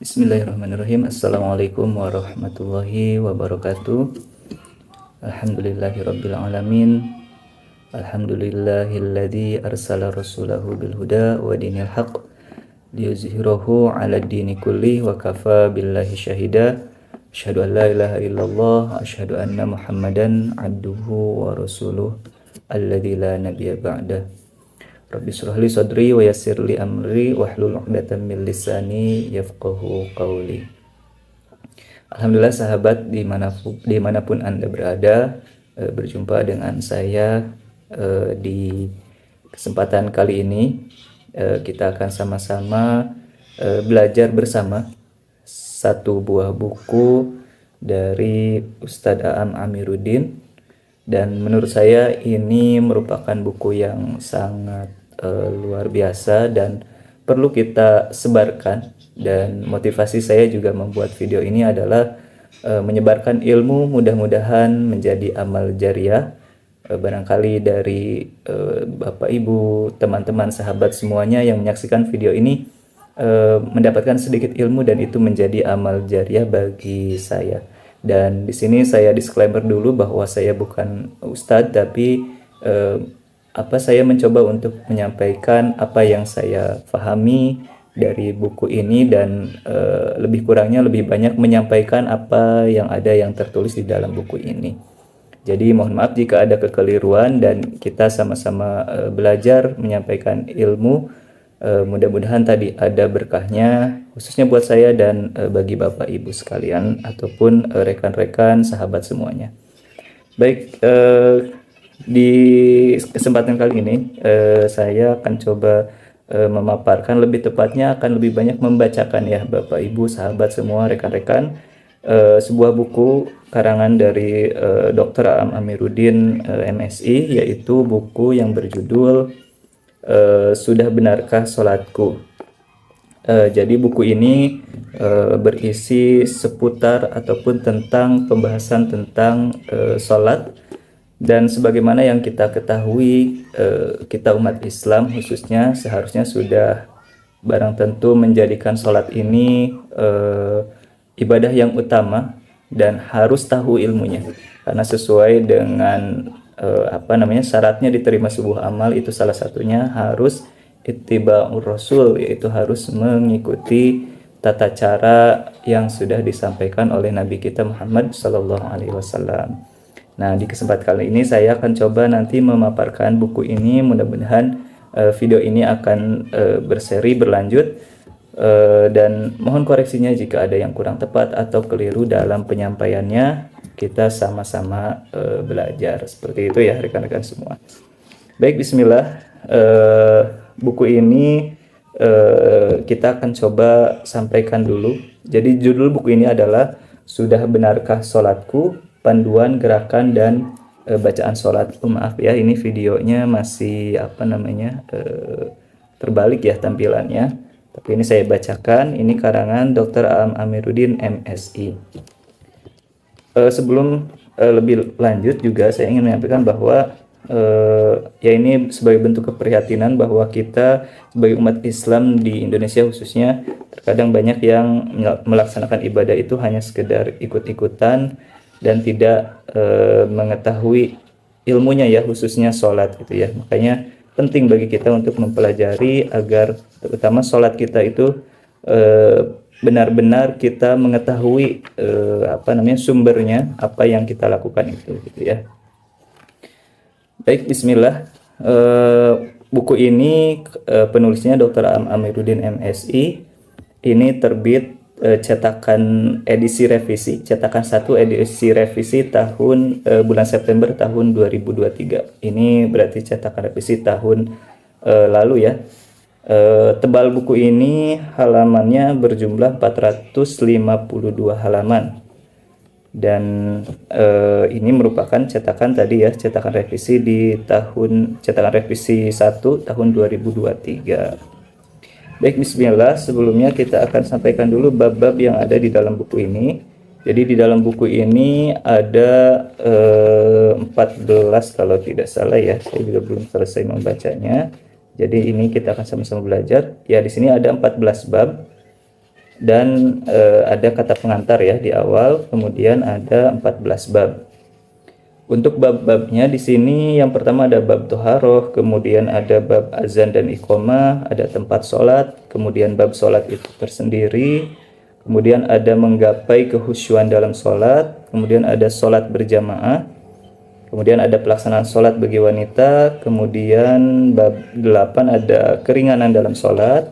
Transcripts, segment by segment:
Bismillahirrahmanirrahim. Assalamualaikum warahmatullahi wabarakatuh. Alhamdulillahirabbil alamin. Alhamdulillahilladzi arsala rasulahu bil huda wa dinil haqq liyuzhirahu 'ala dini kulli wa kafa billahi syahida. Asyhadu an la ilaha illallah, asyhadu anna Muhammadan abduhu wa rasuluh alladzi la nabiyya ba'dah. Rabbi shrah li sadri wa yassir li amri wahlul 'uqdatam min lisani yafqahu qawli. Alhamdulillah sahabat dimanapun Anda berada, berjumpa dengan saya di kesempatan kali ini. Kita akan sama-sama belajar bersama satu buah buku dari Ustadz A'am Amiruddin, dan menurut saya ini merupakan buku yang sangat luar biasa dan perlu kita sebarkan. Dan motivasi saya juga membuat video ini adalah menyebarkan ilmu, mudah-mudahan menjadi amal jariah. Barangkali dari Bapak Ibu, teman-teman, sahabat semuanya yang menyaksikan video ini mendapatkan sedikit ilmu dan itu menjadi amal jariah bagi saya. Dan di sini saya disclaimer dulu bahwa saya bukan ustadz, tapi saya mencoba untuk menyampaikan apa yang saya pahami dari buku ini, dan lebih kurangnya lebih banyak menyampaikan apa yang ada yang tertulis di dalam buku ini. Jadi mohon maaf jika ada kekeliruan, dan kita sama-sama belajar menyampaikan ilmu. Mudah-mudahan tadi ada berkahnya, khususnya buat saya dan bagi Bapak Ibu sekalian ataupun rekan-rekan sahabat semuanya. Baik, di kesempatan kali ini saya akan coba memaparkan, lebih tepatnya akan lebih banyak membacakan ya Bapak Ibu, sahabat semua, rekan-rekan, sebuah buku karangan dari Dr. A'am Amiruddin MSI, yaitu buku yang berjudul Sudah Benarkah Sholatku. Jadi buku ini berisi seputar ataupun tentang pembahasan tentang sholat. Dan sebagaimana yang kita ketahui, kita umat Islam khususnya seharusnya sudah barang tentu menjadikan sholat ini ibadah yang utama dan harus tahu ilmunya, karena sesuai dengan syaratnya diterima sebuah amal itu salah satunya harus ittiba'ur rasul, yaitu harus mengikuti tata cara yang sudah disampaikan oleh Nabi kita Muhammad SAW. Nah, di kesempatan kali ini saya akan coba nanti memaparkan buku ini. Mudah-mudahan video ini akan berseri berlanjut, dan mohon koreksinya jika ada yang kurang tepat atau keliru dalam penyampaiannya. Kita sama-sama belajar seperti itu ya rekan-rekan semua. Baik, bismillah. Buku ini kita akan coba sampaikan dulu. Jadi judul buku ini adalah Sudah Benarkah Sholatku, Panduan Gerakan dan Bacaan Sholat. Maaf ya, ini videonya masih terbalik ya tampilannya, tapi ini saya bacakan. Ini karangan Dr. A'am Amiruddin MSI. Sebelum lebih lanjut juga saya ingin menyampaikan bahwa ya ini sebagai bentuk keprihatinan bahwa kita sebagai umat Islam di Indonesia khususnya terkadang banyak yang melaksanakan ibadah itu hanya sekedar ikut-ikutan dan tidak mengetahui ilmunya ya, khususnya sholat gitu ya. Makanya penting bagi kita untuk mempelajari agar terutama sholat kita itu benar-benar kita mengetahui sumbernya, apa yang kita lakukan itu gitu ya. Baik, bismillah. Buku ini penulisnya Dr. A'am Amiruddin MSI. Ini terbit cetakan edisi revisi, cetakan 1 edisi revisi tahun bulan September tahun 2023. Ini berarti cetakan revisi tahun lalu ya. Tebal buku ini halamannya berjumlah 452 halaman. Dan ini merupakan cetakan tadi ya, cetakan revisi cetakan revisi 1 tahun 2023. Baik, bismillah. Sebelumnya kita akan sampaikan dulu bab-bab yang ada di dalam buku ini. Jadi di dalam buku ini ada 14 kalau tidak salah ya. Saya juga belum selesai membacanya. Jadi ini kita akan sama-sama belajar. Ya, di sini ada 14 bab. dan ada kata pengantar ya di awal, kemudian ada 14 bab. Untuk bab-babnya di sini yang pertama ada bab toharoh, kemudian ada bab azan dan iqomah, ada tempat sholat, kemudian bab sholat itu tersendiri, kemudian ada menggapai kehusyuan dalam sholat, kemudian ada sholat berjamaah, kemudian ada pelaksanaan sholat bagi wanita, kemudian bab 8 ada keringanan dalam sholat,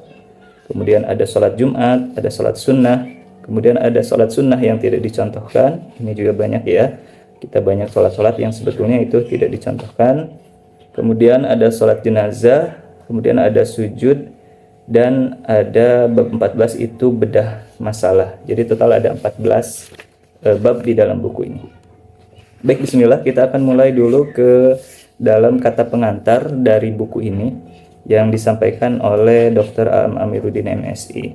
kemudian ada sholat Jumat, ada sholat sunnah, kemudian ada sholat sunnah yang tidak dicontohkan, ini juga banyak ya. Kita banyak sholat-sholat yang sebetulnya itu tidak dicontohkan. Kemudian ada sholat jenazah, kemudian ada sujud, dan ada bab 14 itu bedah masalah. Jadi total ada 14 bab di dalam buku ini. Baik, bismillah, kita akan mulai dulu ke dalam kata pengantar dari buku ini yang disampaikan oleh Dr. A'am Amiruddin MSI.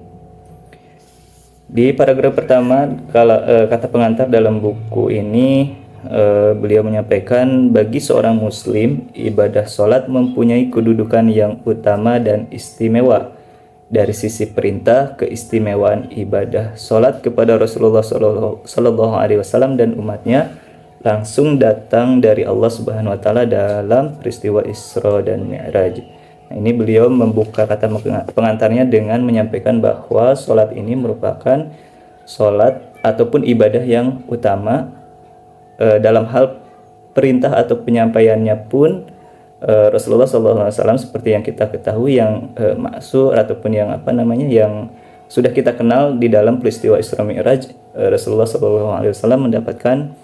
Di paragraf pertama, kata pengantar dalam buku ini, beliau menyampaikan bagi seorang muslim ibadah sholat mempunyai kedudukan yang utama dan istimewa. Dari sisi perintah, keistimewaan ibadah sholat kepada Rasulullah Sallallahu Alaihi Wasallam dan umatnya langsung datang dari Allah Subhanahu Wa Taala dalam peristiwa Isra dan Mi'raj. Nah, ini beliau membuka kata pengantarnya dengan menyampaikan bahwa sholat ini merupakan sholat ataupun ibadah yang utama. Dalam hal perintah atau penyampaiannya pun Rasulullah SAW seperti yang kita ketahui yang maksur ataupun yang yang sudah kita kenal di dalam peristiwa Isra Mi'raj, Rasulullah SAW mendapatkan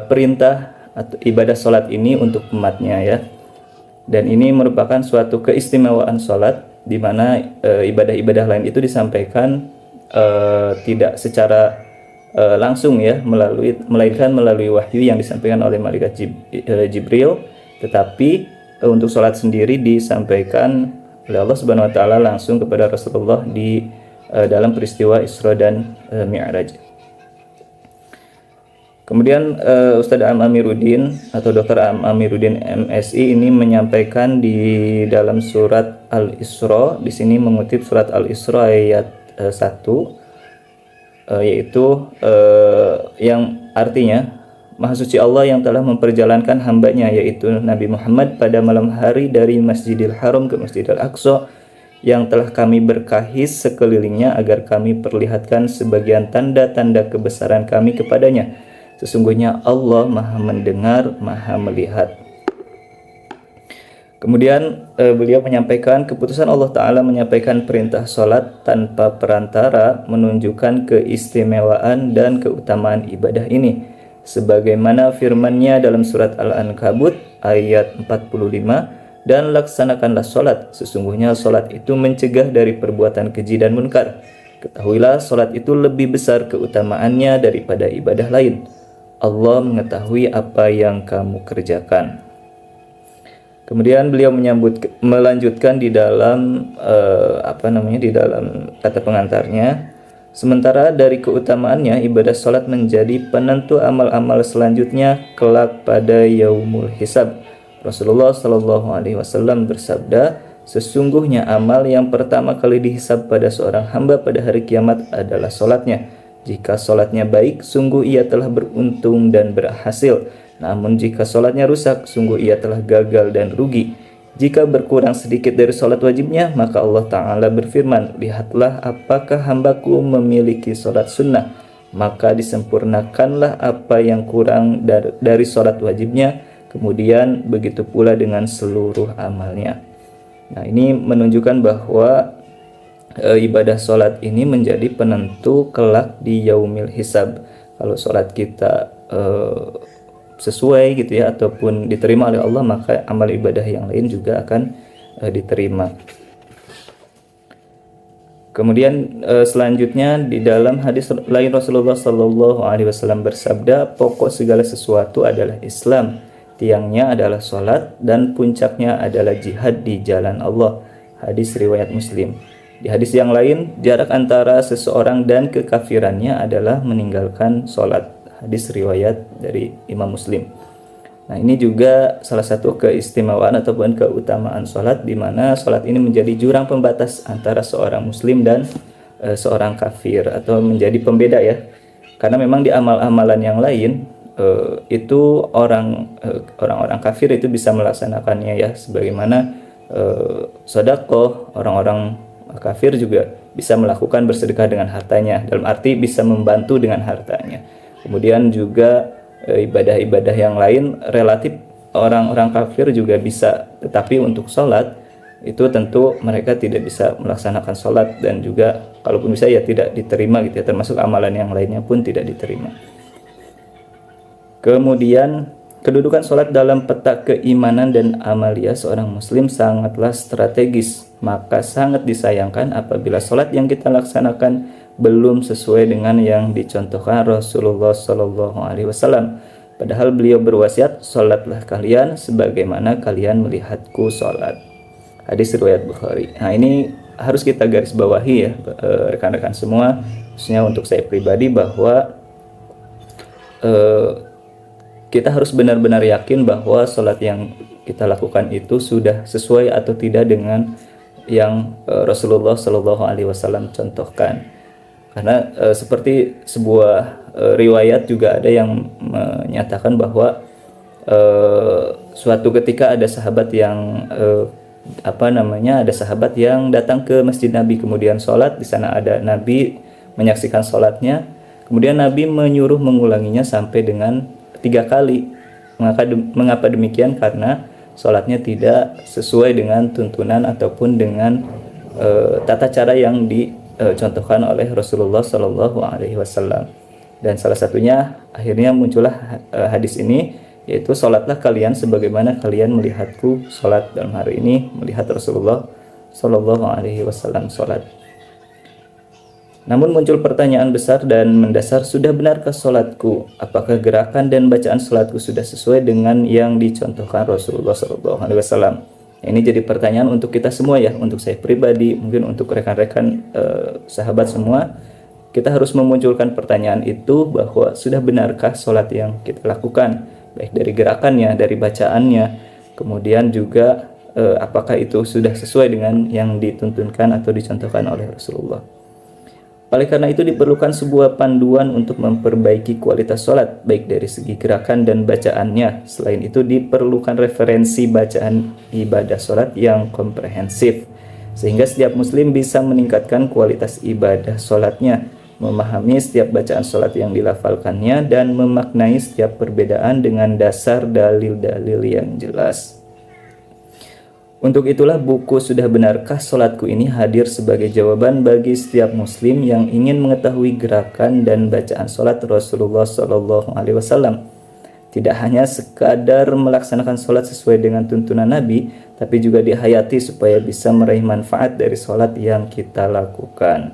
perintah atau ibadah sholat ini untuk umatnya ya. Dan ini merupakan suatu keistimewaan sholat di mana ibadah-ibadah lain itu disampaikan tidak secara langsung ya melainkan melalui wahyu yang disampaikan oleh malaikat Jibril, tetapi untuk sholat sendiri disampaikan oleh Allah Subhanahu Wa Taala langsung kepada Rasulullah di dalam peristiwa Isra dan Mi'raj. Kemudian Ustadz A'am Amiruddin atau Dr. A'am Amiruddin MSI ini menyampaikan di dalam surat Al-Isra, di sini mengutip surat Al-Isra ayat 1, yaitu yang artinya Maha Suci Allah yang telah memperjalankan hambanya yaitu Nabi Muhammad pada malam hari dari Masjidil Haram ke Masjidil Aqsa yang telah kami berkahi sekelilingnya agar kami perlihatkan sebagian tanda-tanda kebesaran kami kepadanya. Sesungguhnya Allah Maha mendengar, Maha melihat. Kemudian beliau menyampaikan keputusan Allah Ta'ala menyampaikan perintah sholat tanpa perantara menunjukkan keistimewaan dan keutamaan ibadah ini. Sebagaimana firman-Nya dalam surat Al-Ankabut ayat 45, dan laksanakanlah sholat, sesungguhnya sholat itu mencegah dari perbuatan keji dan munkar. Ketahuilah sholat itu lebih besar keutamaannya daripada ibadah lain. Allah mengetahui apa yang kamu kerjakan. Kemudian beliau melanjutkan di dalam di dalam kata pengantarnya, sementara dari keutamaannya ibadah sholat menjadi penentu amal-amal selanjutnya kelak pada yaumul hisab. Rasulullah Shallallahu Alaihi Wasallam bersabda, sesungguhnya amal yang pertama kali dihisab pada seorang hamba pada hari kiamat adalah sholatnya. Jika sholatnya baik, sungguh ia telah beruntung dan berhasil. Namun jika sholatnya rusak, sungguh ia telah gagal dan rugi. Jika berkurang sedikit dari sholat wajibnya, maka Allah Ta'ala berfirman, lihatlah apakah hambaku memiliki sholat sunnah, maka disempurnakanlah apa yang kurang dari sholat wajibnya, kemudian begitu pula dengan seluruh amalnya. Nah, ini menunjukkan bahwa ibadah sholat ini menjadi penentu kelak di yaumil hisab. Kalau sholat kita sesuai gitu ya ataupun diterima oleh Allah, maka amal ibadah yang lain juga akan diterima. Kemudian selanjutnya di dalam hadis lain Rasulullah Sallallahu Alaihi Wasallam bersabda, pokok segala sesuatu adalah Islam, tiangnya adalah sholat, dan puncaknya adalah jihad di jalan Allah. Hadis riwayat Muslim. Di hadis yang lain, jarak antara seseorang dan kekafirannya adalah meninggalkan sholat. Hadis riwayat dari Imam Muslim. Nah, ini juga salah satu keistimewaan ataupun keutamaan sholat, di mana sholat ini menjadi jurang pembatas antara seorang muslim dan seorang kafir atau menjadi pembeda ya. Karena memang di amal-amalan yang lain itu orang-orang kafir itu bisa melaksanakannya ya, sebagaimana sedekah, orang-orang kafir juga bisa melakukan bersedekah dengan hartanya, dalam arti bisa membantu dengan hartanya. Kemudian juga ibadah-ibadah yang lain relatif orang-orang kafir juga bisa, tetapi untuk sholat itu tentu mereka tidak bisa melaksanakan sholat, dan juga kalaupun bisa ya tidak diterima gitu ya, termasuk amalan yang lainnya pun tidak diterima. Kemudian kedudukan sholat dalam peta keimanan dan amalia seorang muslim sangatlah strategis, maka sangat disayangkan apabila sholat yang kita laksanakan belum sesuai dengan yang dicontohkan Rasulullah SAW. Padahal beliau berwasiat, sholatlah kalian sebagaimana kalian melihatku sholat. Hadis riwayat Bukhari. Nah, ini harus kita garis bawahi ya rekan-rekan semua, khususnya untuk saya pribadi, bahwa kita harus benar-benar yakin bahwa sholat yang kita lakukan itu sudah sesuai atau tidak dengan yang Rasulullah SAW contohkan. Karena seperti sebuah riwayat juga ada yang menyatakan bahwa suatu ketika ada sahabat yang ada sahabat yang datang ke Masjid Nabi, kemudian sholat di sana, ada Nabi menyaksikan sholatnya, kemudian Nabi menyuruh mengulanginya sampai dengan 3 kali. Mengapa demikian? Karena sholatnya tidak sesuai dengan tuntunan ataupun dengan tata cara yang dicontohkan oleh Rasulullah SAW. Dan salah satunya akhirnya muncullah hadis ini, yaitu sholatlah kalian sebagaimana kalian melihatku sholat. Dalam hari ini melihat Rasulullah SAW sholat. Namun muncul pertanyaan besar dan mendasar, sudah benarkah sholatku? Apakah gerakan dan bacaan sholatku sudah sesuai dengan yang dicontohkan Rasulullah SAW? Ini jadi pertanyaan untuk kita semua ya, untuk saya pribadi, mungkin untuk rekan-rekan sahabat semua. Kita harus memunculkan pertanyaan itu, bahwa sudah benarkah sholat yang kita lakukan, baik dari gerakannya, dari bacaannya, kemudian juga apakah itu sudah sesuai dengan yang dituntunkan atau dicontohkan oleh Rasulullah. Oleh karena itu diperlukan sebuah panduan untuk memperbaiki kualitas sholat, baik dari segi gerakan dan bacaannya. Selain itu diperlukan referensi bacaan ibadah sholat yang komprehensif, sehingga setiap muslim bisa meningkatkan kualitas ibadah sholatnya, memahami setiap bacaan sholat yang dilafalkannya, dan memaknai setiap perbedaan dengan dasar dalil-dalil yang jelas. Untuk itulah buku Sudah Benarkah Sholatku ini hadir sebagai jawaban bagi setiap muslim yang ingin mengetahui gerakan dan bacaan sholat Rasulullah SAW. Tidak hanya sekadar melaksanakan sholat sesuai dengan tuntunan Nabi, tapi juga dihayati supaya bisa meraih manfaat dari sholat yang kita lakukan.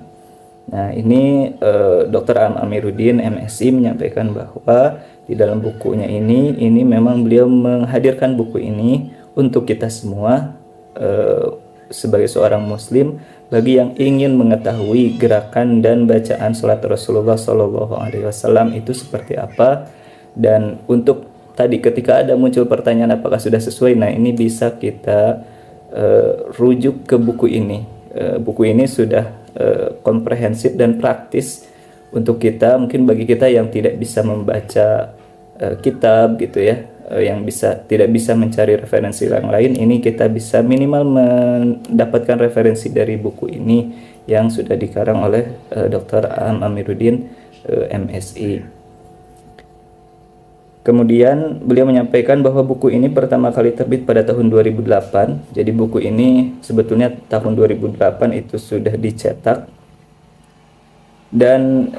Nah, ini Dr. Amiruddin MSI menyampaikan bahwa di dalam bukunya ini memang beliau menghadirkan buku ini untuk kita semua sebagai seorang muslim, bagi yang ingin mengetahui gerakan dan bacaan sholat Rasulullah SAW itu seperti apa. Dan untuk tadi ketika ada muncul pertanyaan apakah sudah sesuai, nah ini bisa kita rujuk ke buku ini. Buku ini sudah komprehensif dan praktis untuk kita, mungkin bagi kita yang tidak bisa membaca kitab gitu ya, yang tidak bisa mencari referensi yang lain, ini kita bisa minimal mendapatkan referensi dari buku ini yang sudah dikarang oleh Dr. Amiruddin MSI. Kemudian beliau menyampaikan bahwa buku ini pertama kali terbit pada tahun 2008. Jadi buku ini sebetulnya tahun 2008 itu sudah dicetak, dan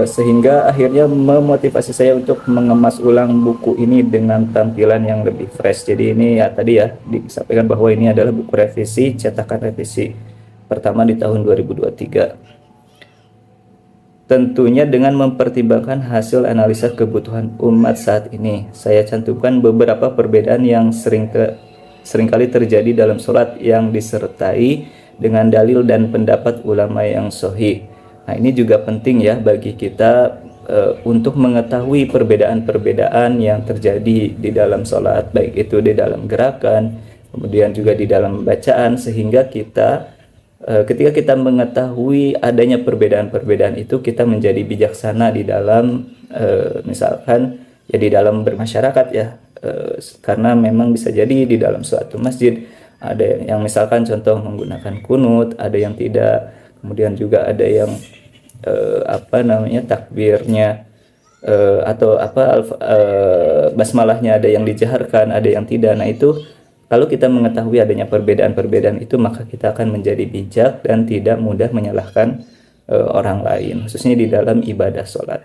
sehingga akhirnya memotivasi saya untuk mengemas ulang buku ini dengan tampilan yang lebih fresh. Jadi ini ya tadi ya disampaikan bahwa ini adalah buku revisi, cetakan revisi pertama di tahun 2023. Tentunya dengan mempertimbangkan hasil analisa kebutuhan umat saat ini, saya cantumkan beberapa perbedaan yang seringkali terjadi dalam sholat yang disertai dengan dalil dan pendapat ulama yang sahih. Nah, ini juga penting ya bagi kita untuk mengetahui perbedaan-perbedaan yang terjadi di dalam sholat, baik itu di dalam gerakan, kemudian juga di dalam bacaan, sehingga kita Ketika kita mengetahui adanya perbedaan-perbedaan itu, kita menjadi bijaksana di dalam misalkan ya di dalam bermasyarakat ya. Karena memang bisa jadi di dalam suatu masjid ada yang misalkan contoh menggunakan kunut, ada yang tidak, kemudian juga ada yang apa namanya takbirnya atau apa basmalahnya ada yang dijaharkan, ada yang tidak. Nah itu kalau kita mengetahui adanya perbedaan-perbedaan itu, maka kita akan menjadi bijak dan tidak mudah menyalahkan orang lain, khususnya di dalam ibadah sholat.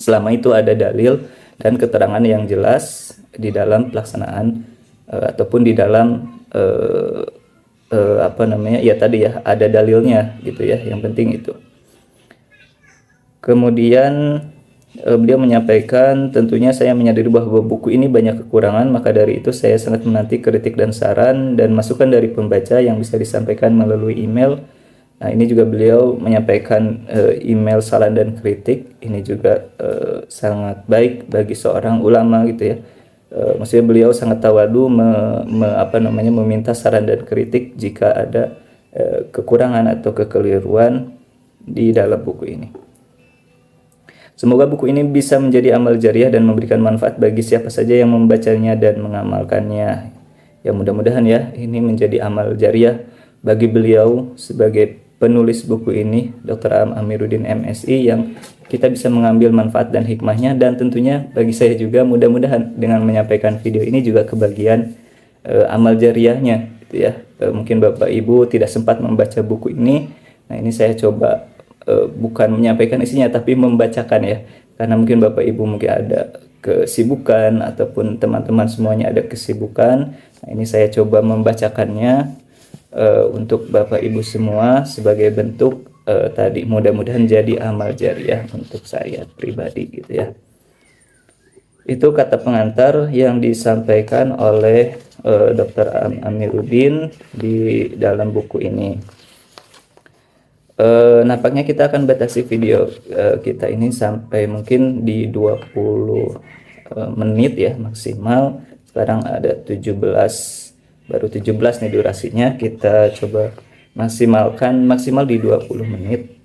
Selama itu ada dalil dan keterangan yang jelas di dalam pelaksanaan ataupun di dalam apa namanya ya tadi ya ada dalilnya gitu ya, yang penting itu. Kemudian beliau menyampaikan, tentunya saya menyadari bahwa buku ini banyak kekurangan, maka dari itu saya sangat menanti kritik dan saran dan masukan dari pembaca yang bisa disampaikan melalui email. Nah ini juga beliau menyampaikan email saran dan kritik, ini juga sangat baik bagi seorang ulama gitu ya. Maksudnya beliau sangat tawadu meminta saran dan kritik jika ada kekurangan atau kekeliruan di dalam buku ini. Semoga buku ini bisa menjadi amal jariah dan memberikan manfaat bagi siapa saja yang membacanya dan mengamalkannya. Ya mudah-mudahan ya ini menjadi amal jariah bagi beliau sebagai penulis buku ini, Dr. Aam Amiruddin MSI, yang kita bisa mengambil manfaat dan hikmahnya. Dan tentunya bagi saya juga mudah-mudahan dengan menyampaikan video ini juga kebagian amal jariahnya gitu ya. Mungkin Bapak Ibu tidak sempat membaca buku ini. Nah ini saya coba bukan menyampaikan isinya tapi membacakan ya, karena mungkin Bapak Ibu mungkin ada kesibukan ataupun teman-teman semuanya ada kesibukan. Nah ini saya coba membacakannya untuk Bapak Ibu semua sebagai bentuk tadi mudah-mudahan jadi amal jariah untuk saya pribadi gitu ya. Itu kata pengantar yang disampaikan oleh Dr. Aam Amiruddin di dalam buku ini. Nampaknya kita akan batasi video kita ini sampai mungkin di 20 menit ya maksimal. Sekarang ada 17, baru 17 nih durasinya. Kita coba maksimal di 20 menit.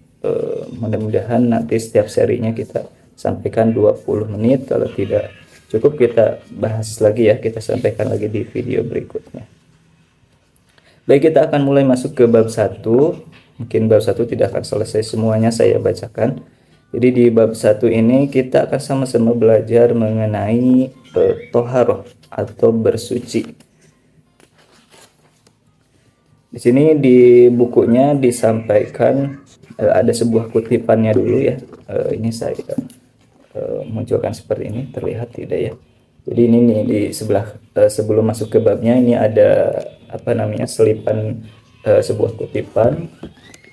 Mudah-mudahan nanti setiap serinya kita sampaikan 20 menit. Kalau tidak cukup kita bahas lagi ya, kita sampaikan lagi di video berikutnya. Baik, kita akan mulai masuk ke bab 1. Mungkin bab 1 tidak akan selesai semuanya saya bacakan. Jadi di bab 1 ini kita akan sama-sama belajar mengenai toharoh atau bersuci. Di sini di bukunya disampaikan ada sebuah kutipannya dulu ya. Ini saya munculkan seperti ini, terlihat tidak ya? Jadi ini nih di sebelah sebelum masuk ke babnya ini ada apa namanya selipan sebuah kutipan.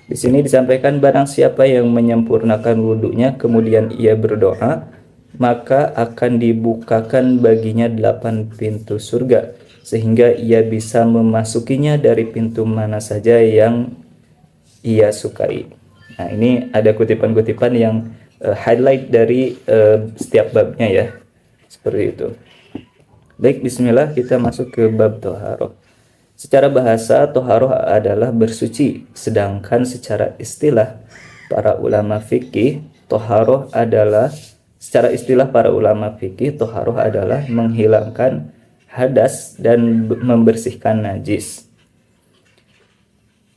Di sini disampaikan, barang siapa yang menyempurnakan wudhunya kemudian ia berdoa, maka akan dibukakan baginya 8 pintu surga sehingga ia bisa memasukinya dari pintu mana saja yang ia sukai. Nah ini ada kutipan-kutipan yang highlight dari setiap babnya ya, seperti itu. Baik, bismillah, kita masuk ke bab toharoh. Secara bahasa, toharoh adalah bersuci, sedangkan secara istilah para ulama fikih, toharoh adalah menghilangkan hadas dan membersihkan najis.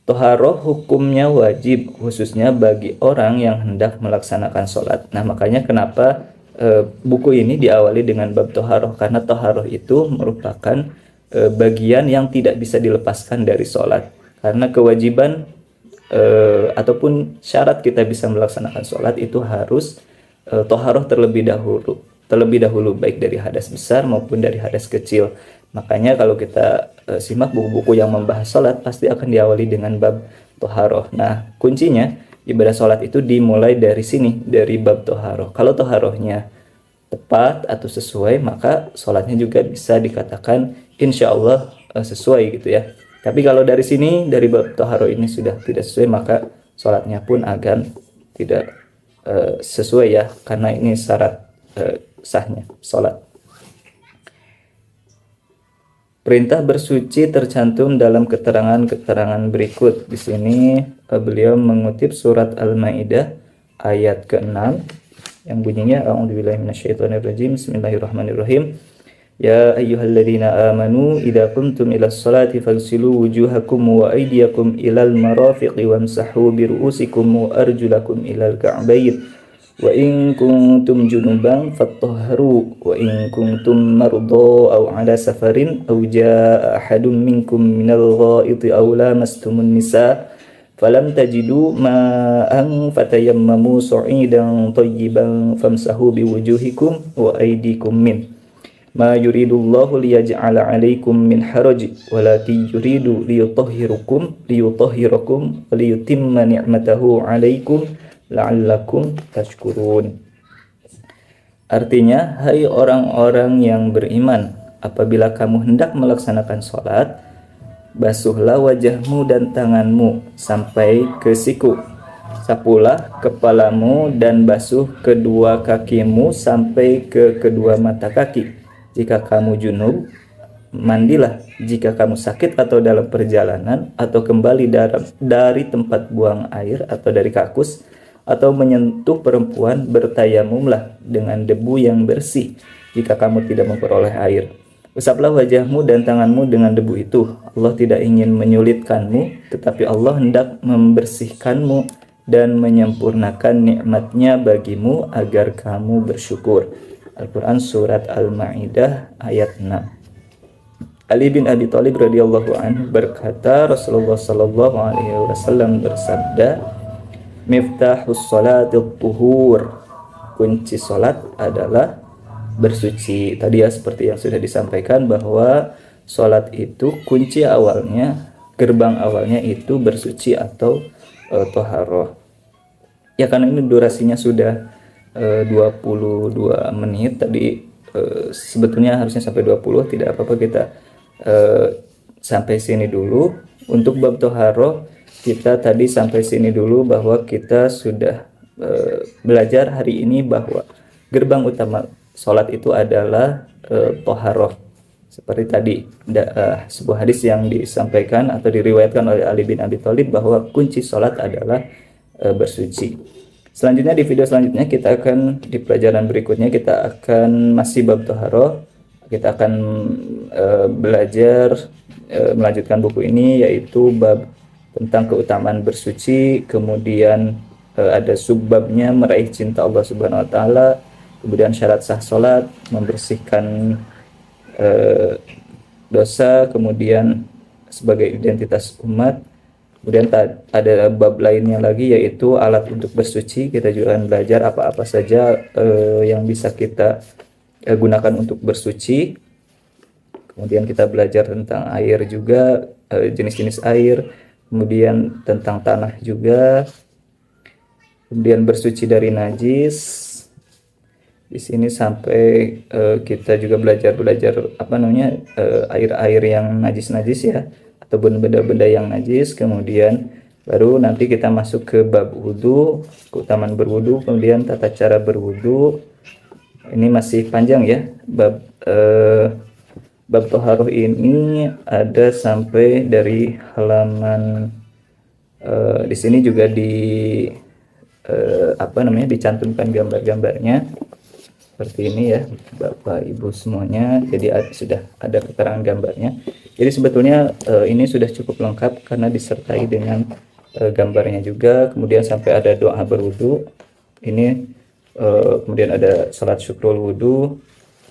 Toharoh hukumnya wajib, khususnya bagi orang yang hendak melaksanakan sholat. Nah makanya kenapa buku ini diawali dengan bab toharoh, karena toharoh itu merupakan bagian yang tidak bisa dilepaskan dari sholat, karena kewajiban ataupun syarat kita bisa melaksanakan sholat itu harus toharoh terlebih dahulu baik dari hadas besar maupun dari hadas kecil. Makanya kalau kita simak buku-buku yang membahas sholat pasti akan diawali dengan bab toharoh. Nah kuncinya ibadah sholat itu dimulai dari sini, dari bab toharoh. Kalau toharohnya tepat atau sesuai, maka sholatnya juga bisa dikatakan insya Allah sesuai gitu ya. Tapi kalau dari sini, dari bab toharoh ini sudah tidak sesuai, maka sholatnya pun akan tidak sesuai ya, karena ini syarat sahnya sholat. Perintah bersuci tercantum dalam keterangan-keterangan berikut. Di sini beliau mengutip surat Al-Maidah ayat ke-6 yang bunyinya A'udzubillahi minasyaitonirrajim. Bismillahirrahmanirrahim. Ya ayyuhalladzina amanu idza qumtum ilas salati faghsilu wujuhakum wa aydiyakum ilal marafiqi wamsahu bi ru'usikum wa arjulakum ilal ka'bayn. Wa in kuntum junuban fattahharu wa in kuntum marda aw ala safarin aw jaa ahadun minkum minal ghaiti aw lamastumun nisa falam tajidu ma'an fatayammamu sa'idan thayyiban famsahu biwujuhikum wa aydikum min ma yuridullahu liyaj'ala 'alaikum min haraj walakin yuridu liyutahhirakum wa liyutimma ni'matahu 'alaikum la'allakum tashkurun. Artinya, hai orang-orang yang beriman, apabila kamu hendak melaksanakan sholat, basuhlah wajahmu dan tanganmu sampai ke siku, sapulah kepalamu dan basuh kedua kakimu sampai ke kedua mata kaki. Jika kamu junub, mandilah. Jika kamu sakit atau dalam perjalanan atau kembali dari tempat buang air atau dari kakus atau menyentuh perempuan, bertayamumlah dengan debu yang bersih jika kamu tidak memperoleh air. Usaplah wajahmu dan tanganmu dengan debu itu. Allah tidak ingin menyulitkanmu, tetapi Allah hendak membersihkanmu dan menyempurnakan nikmatnya bagimu agar kamu bersyukur. Al-Quran Surat Al-Ma'idah ayat 6. Ali bin Abi Thalib radhiyallahu anhu berkata, Rasulullah sallallahu alaihi wasallam bersabda, Miftahus sholatil tuhur, kunci salat adalah bersuci. Tadi ya seperti yang sudah disampaikan bahwa salat itu kunci awalnya, gerbang awalnya itu bersuci atau toharoh. Ya karena ini durasinya sudah 22 menit tadi, sebetulnya harusnya sampai 20, tidak apa-apa kita sampai sini dulu. Untuk bab toharoh kita tadi sampai sini dulu, bahwa kita sudah belajar hari ini bahwa gerbang utama sholat itu adalah toharoh. Seperti tadi sebuah hadis yang disampaikan atau diriwayatkan oleh Ali bin Abi Thalib bahwa kunci sholat adalah bersuci. Selanjutnya di video selanjutnya kita akan, di pelajaran berikutnya kita akan masih bab toharoh. Kita akan belajar melanjutkan buku ini, yaitu bab tentang keutamaan bersuci, kemudian ada subbabnya meraih cinta Allah Subhanahu wa taala, kemudian syarat sah salat, membersihkan dosa, kemudian sebagai identitas umat. Kemudian ada bab lainnya lagi, yaitu alat untuk bersuci. Kita juga akan belajar apa-apa saja yang bisa kita gunakan untuk bersuci. Kemudian kita belajar tentang air juga, jenis-jenis air, kemudian tentang tanah juga, kemudian bersuci dari najis. Di sini sampai kita juga belajar air-air yang najis-najis ya, ataupun benda-benda yang najis. Kemudian baru nanti kita masuk ke bab wudu, keutamaan berwudu, kemudian tata cara berwudu. Ini masih panjang ya, bab toharoh ini ada sampai dari halaman di sini juga dicantumkan gambar-gambarnya seperti ini ya, Bapak Ibu semuanya. Jadi sudah ada keterangan gambarnya. Jadi sebetulnya ini sudah cukup lengkap karena disertai dengan gambarnya juga. Kemudian sampai ada doa berwudu. Ini kemudian ada salat syukrul wudu.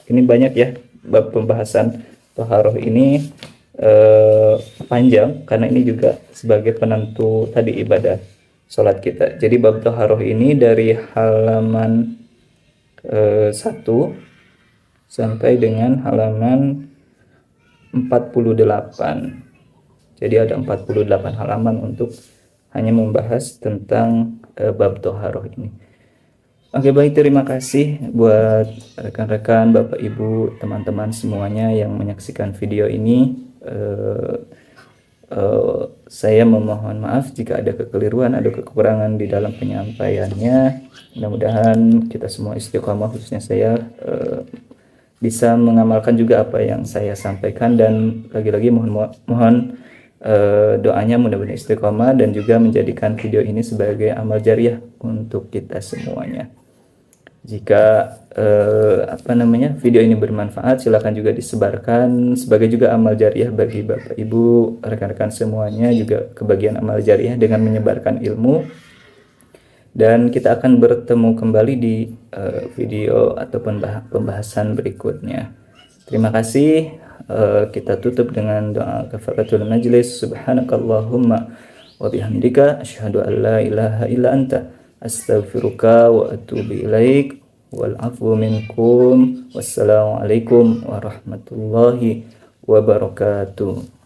Ini banyak ya, bab pembahasan toharoh ini panjang karena ini juga sebagai penentu tadi ibadah sholat kita. Jadi bab toharoh ini dari halaman 1 sampai dengan halaman 48. Jadi ada 48 halaman untuk hanya membahas tentang bab toharoh ini. Oke, baik, terima kasih buat rekan-rekan, Bapak Ibu, teman-teman semuanya yang menyaksikan video ini. Saya memohon maaf jika ada kekeliruan, ada kekurangan di dalam penyampaiannya. Mudah-mudahan kita semua istiqomah, khususnya saya bisa mengamalkan juga apa yang saya sampaikan, dan lagi-lagi mohon doanya mudah-mudahan istiqomah dan juga menjadikan video ini sebagai amal jariah untuk kita semuanya. Jika video ini bermanfaat, silakan juga disebarkan sebagai juga amal jariah bagi Bapak Ibu, rekan-rekan semuanya, juga kebagian amal jariah dengan menyebarkan ilmu. Dan kita akan bertemu kembali di video ataupun pembahasan berikutnya. Terima kasih. Kita tutup dengan doa kafaratul majlis. Subhanakallahumma wa bihamdika asyhadu an la ilaha illa anta astaghfiruka wa atubu ilaik. Wal afwu minkum. Wassalamualaikum warahmatullahi wabarakatuh.